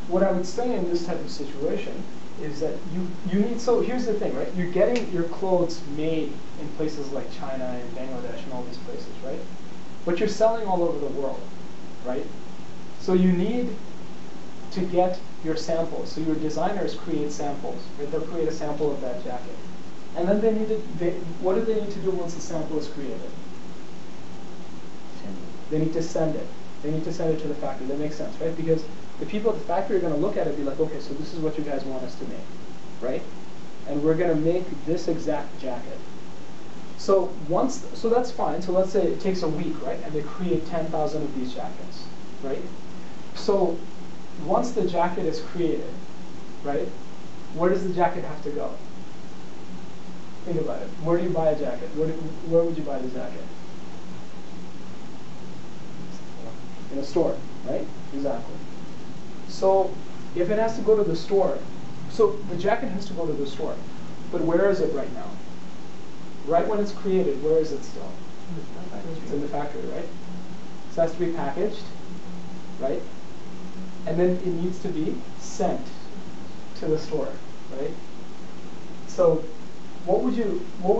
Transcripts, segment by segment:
what I would say in this type of situation is that you need, so here's the thing, right? You're getting your clothes made in places like China and Bangladesh and all these places, right? But you're selling all over the world, right? So you need to get your samples. So your designers create samples, right? They'll create a sample of that jacket. And then what do they need to do once the sample is created? They need to send it. They need to send it to the factory. That makes sense, right? Because the people at the factory are going to look at it and be like, okay, so this is what you guys want us to make, right? And we're going to make this exact jacket. So that's fine. So let's say it takes a week, right? And they create 10,000 of these jackets, right? So once the jacket is created, right, where does the jacket have to go? Think about it. Where do you buy a jacket? Where would you buy the jacket? In a store, right? Exactly. So if it has to go to the store, so the jacket has to go to the store, but where is it right now? Right when it's created, where is it still? It's in the factory, right? So it has to be packaged, right? And then it needs to be sent to the store, right? So what would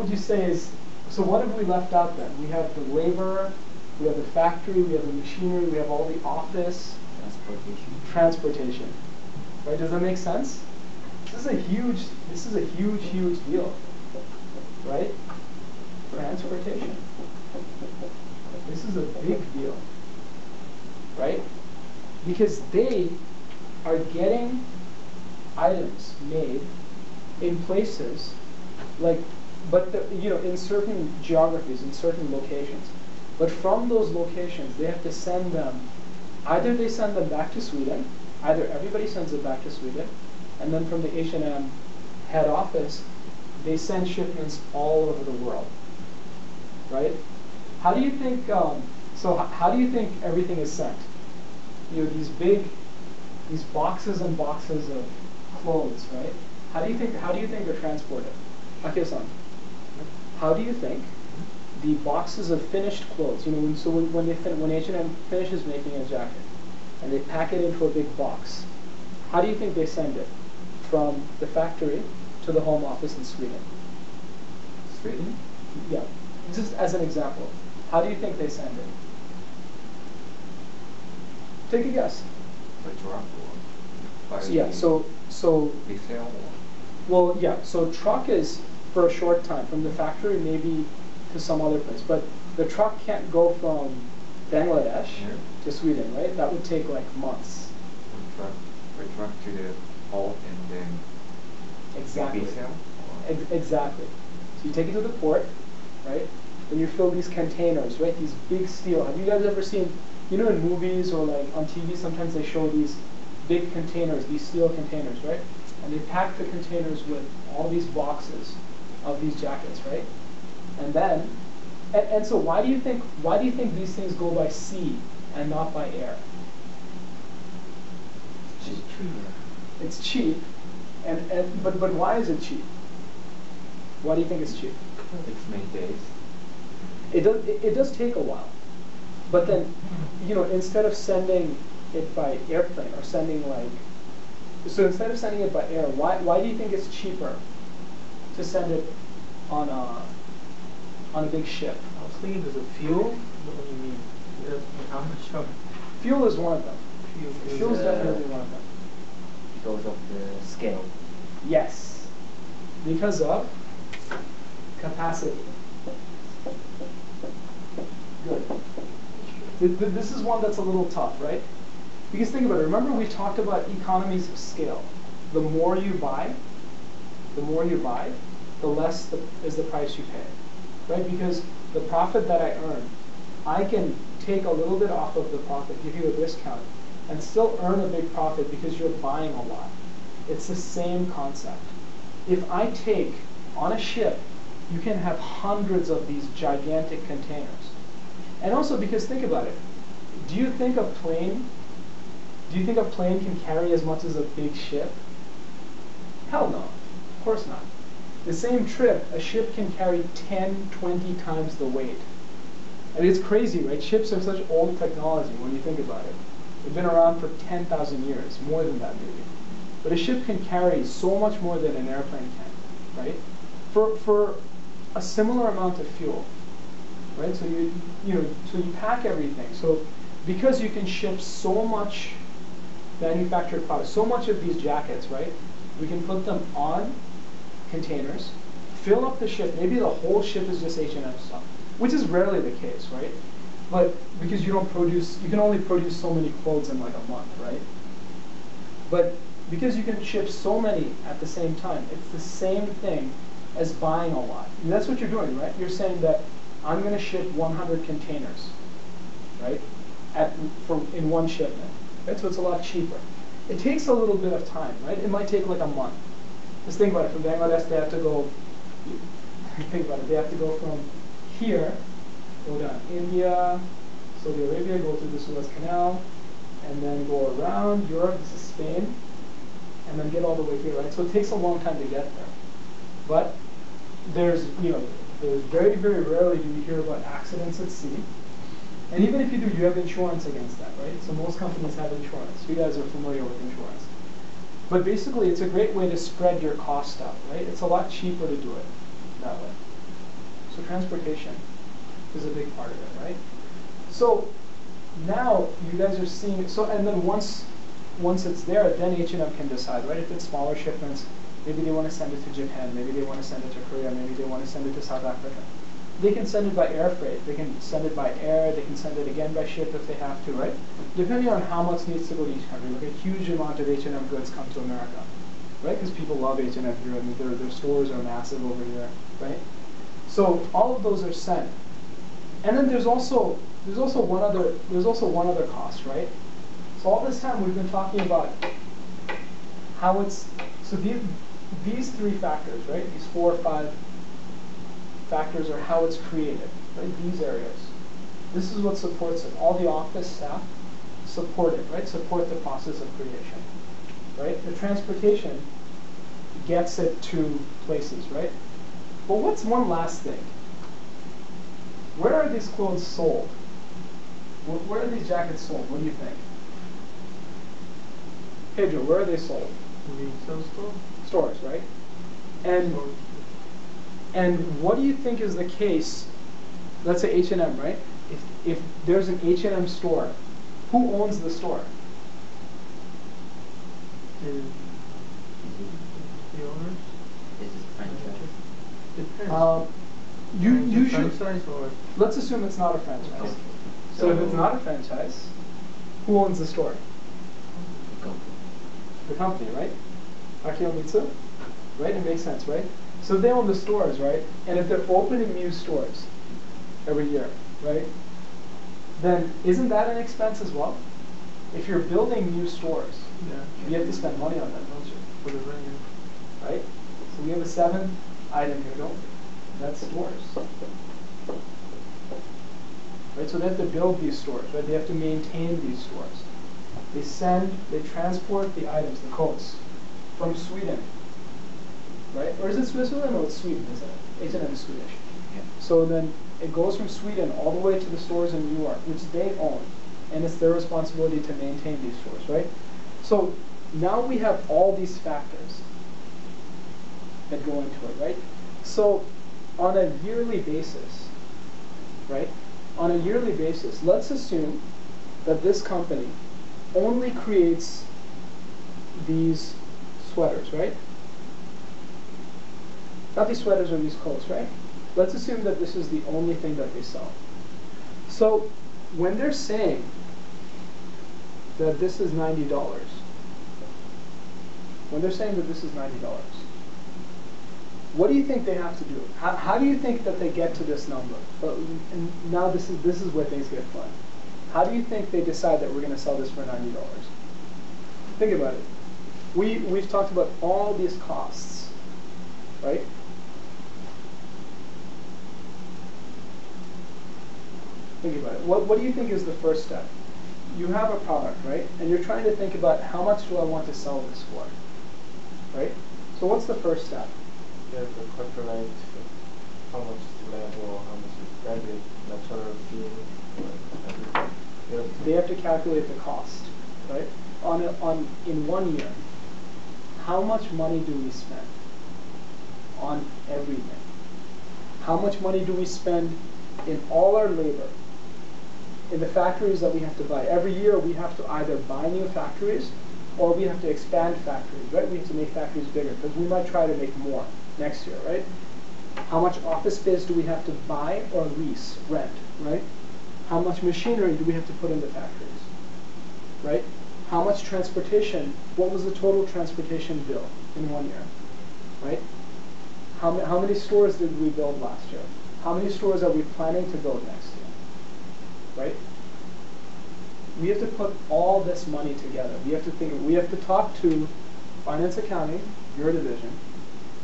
you say is, so what have we left out then? We have the labor, we have the factory, we have the machinery, we have all the office. Transportation. Right? Does that make sense? This is a huge deal. Right? Transportation. This is a big deal. Right? Because they are getting items made in places like, in certain geographies, in certain locations. But from those locations, they have to send them, either they send them back to Sweden, either everybody sends it back to Sweden, and then from the H&M head office, they send shipments all over the world, right? How do you think, how do you think everything is sent? These boxes and boxes of clothes, right? How do you think they're transported? Akio-san, how do you think the boxes of finished clothes, when H&M finishes making a jacket and they pack it into a big box, how do you think they send it from the factory to the home office in Sweden? Sweden? Yeah, just as an example. How do you think they send it? Take a guess. By truck or by yeah, so retail? Well, yeah, so truck is for a short time from the factory maybe to some other place, but the truck can't go from Bangladesh to Sweden, right? That would take like months. By truck to the port and then exactly. Retail? Exactly. So you take it to the port, right? Then you fill these containers, right? These big steel. Have you guys ever seen, in movies or like on TV, sometimes they show these big containers, these steel containers, right? And they pack the containers with all these boxes of these jackets, right? And then, and so why do you think these things go by sea and not by air? Cheap. It's cheap, but why is it cheap? Why do you think it's cheap? It's many days. It does take a while, but then, instead of sending it by airplane or instead of sending it by air, why do you think it's cheaper to send it on a big ship? I was thinking there's a fuel. What do you mean? How much of Fuel is one of them. Fuel is is, definitely one of them. because of the scale. Yes, because of capacity. Good. This is one that's a little tough, right? Because think about it. Remember we talked about economies of scale. The more you buy, the less is the price you pay, right? Because the profit that I earn, I can take a little bit off of the profit, give you a discount, and still earn a big profit because you're buying a lot. It's the same concept. If I take, on a ship, you can have hundreds of these gigantic containers. And also because think about it, do you think a plane can carry as much as a big ship? Hell no, of course not. The same trip, a ship can carry 10, 20 times the weight. And it's crazy, right? Ships are such old technology when you think about it. They've been around for 10,000 years, more than that maybe. But a ship can carry so much more than an airplane can, right? For a similar amount of fuel, right? So so you pack everything. So because you can ship so much manufactured product, so much of these jackets, right? We can put them on containers, fill up the ship. Maybe the whole ship is just H&M stuff, which is rarely the case, right? But because you can only produce so many clothes in like a month, right? But because you can ship so many at the same time, it's the same thing as buying a lot. And that's what you're doing, right? You're saying that I'm going to ship 100 containers, right? In one shipment, right? So it's a lot cheaper. It takes a little bit of time, right? It might take like a month. Just think about it. From Bangladesh, they have to go. Think about it. They have to go from here, go down India, Saudi Arabia, go through the Suez Canal, and then go around Europe. This is Spain, and then get all the way here, right? So it takes a long time to get there. But there's very, very rarely do you hear about accidents at sea. And even if you do, you have insurance against that, right? So most companies have insurance. You guys are familiar with insurance. But basically, it's a great way to spread your cost out, right? It's a lot cheaper to do it that way. So transportation is a big part of it, right? So now you guys are seeing, and then once it's there, then H&M can decide, right? If it's smaller shipments, maybe they want to send it to Japan, maybe they want to send it to Korea, maybe they want to send it to South Africa. They can send it by air freight. They can send it by air. They can send it again by ship if they have to, right? Depending on how much needs to go to each country. Like a huge amount of H&M goods come to America, right? Because people love H&M here. I mean, their stores are massive over here, right? So all of those are sent. And then there's also one other cost, right? So all this time we've been talking about how it's these three factors, right? These 4 or 5 factors are how it's created, right? These areas. This is what supports it. All the office staff support it, right? Support the process of creation, right? The transportation gets it to places, right? But what's one last thing? Where are these clothes sold? Where are these jackets sold? What do you think? Pedro, where are they sold? Retail store? Stores, right? And what do you think is the case? Let's say H&M, right? If there's an H&M store, who owns the store? The owners? This is franchise. Depends. You should. Franchise or? Let's assume it's not a franchise. Okay. So if it's not a franchise, who owns the store? The company, right? Akio Mitsu, right? It makes sense, right? So they own the stores, right? And if they're opening new stores every year, right? Then isn't that an expense as well? If you're building new stores, Yeah. you have to spend money on them, don't you? For the venue. Right? So we have a 7th item here, don't we? That's stores. Right? So they have to build these stores, right? They have to maintain these stores. They transport the items, the coats, from Sweden. Right? Or is it Switzerland? No, it's Sweden, isn't it? H&M is Swedish. Yeah. So then it goes from Sweden all the way to the stores in New York, which they own. And it's their responsibility to maintain these stores, right? So now we have all these factors that go into it, right? So on a yearly basis, right? On a yearly basis, let's assume that this company only creates these sweaters, right? Not these sweaters or these coats, right? Let's assume that this is the only thing that they sell. So when they're saying that this is $90, when they're saying that this is $90, what do you think they have to do? How do you think that they get to this number? And now this is where things get fun. How do you think they decide that we're going to sell this for $90? Think about it. We've talked about all these costs, right? Think about it. What do you think is the first step? You have a product, right? And you're trying to think about how much do I want to sell this for, right? So what's the first step? You have to calculate how much is labor, how much is credit, natural fuel, everything. They have to calculate the cost. right? In 1 year, how much money do we spend on everything? How much money do we spend in all our labor, in the factories that we have to buy? Every year we have to either buy new factories or we have to expand factories, right? We have to make factories bigger because we might try to make more next year, right? How much office space do we have to buy or lease, rent, right? How much machinery do we have to put in the factories, right? How much transportation, what was the total transportation bill in 1 year, right? How many stores did we build last year? How many stores are we planning to build next year, right? We have to put all this money together. We have to talk to finance accounting, your division,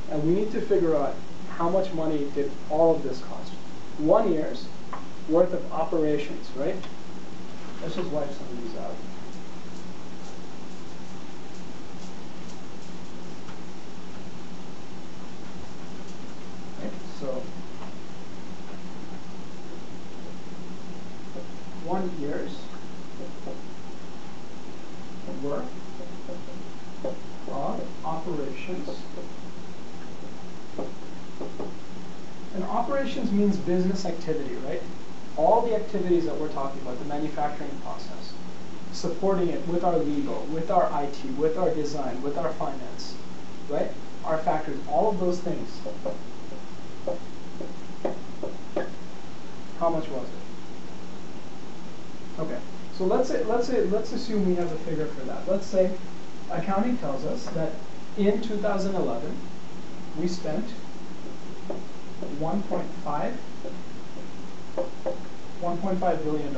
and we need to figure out how much money did all of this cost. 1 year's worth of operations, right? Let's just wipe some of these out. Right? So 1 year's worth of operations. And operations means business activity, right? All the activities that we're talking about, the manufacturing process, supporting it with our legal, with our IT, with our design, with our finance, right? Our factories, all of those things. How much was it? Okay, so let's assume we have a figure for that. Let's say accounting tells us that in 2011 we spent $1.5 billion.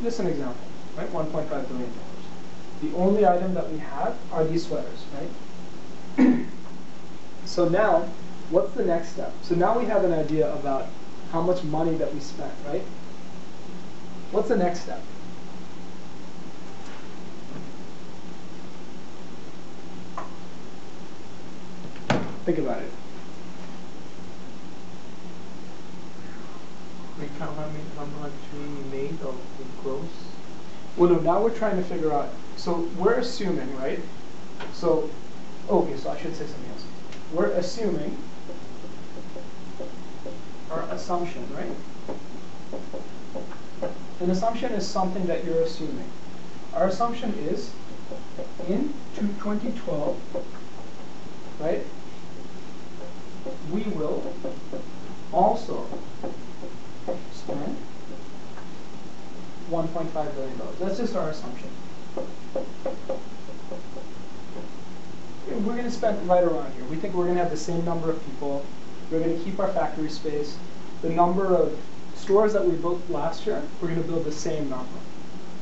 This is an example, right? $1.5 billion. The only item that we have are these sweaters, right? So now, what's the next step? So now we have an idea about how much money that we spent, right? What's the next step? Think about it. We count how much we made of the gross. Well, no, now we're trying to figure out, so we're assuming, right? So, okay, so I should say something else. We're assuming, our assumption, right? An assumption is something that you're assuming. Our assumption is, in 2012, right, we will also spend $1.5 billion. That's just our assumption. We're going to spend right around here. We think we're going to have the same number of people. We're going to keep our factory space. The number of stores that we built last year, we're going to build the same number.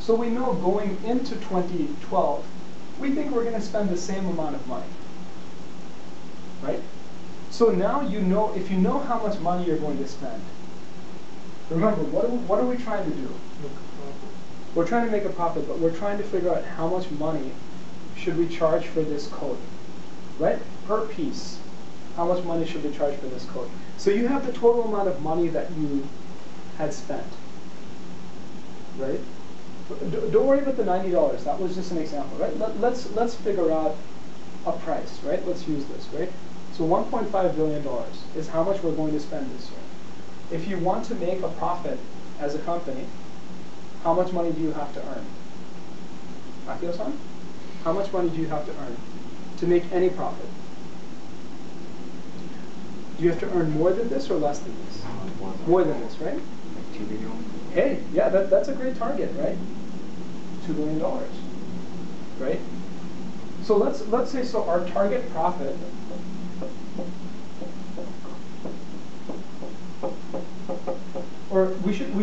So we know going into 2012, we think we're going to spend the same amount of money. Right? So now you know, if you know how much money you're going to spend, remember, what are we trying to do? We're trying to make a profit, but we're trying to figure out how much money should we charge for this coat, right? Per piece, how much money should we charge for this coat? So you have the total amount of money that you had spent, right? Don't worry about the $90. That was just an example, right? Let's figure out a price, right? Let's use this, right? So $1.5 billion is how much we're going to spend this year. If you want to make a profit as a company, how much money do you have to earn? Akio-san? How much money do you have to earn to make any profit? Do you have to earn more than this or less than this? More than this, right? Like $2 billion. Hey, yeah, that's a great target, right? $2 billion, right? So let's say, so our target profit, or we should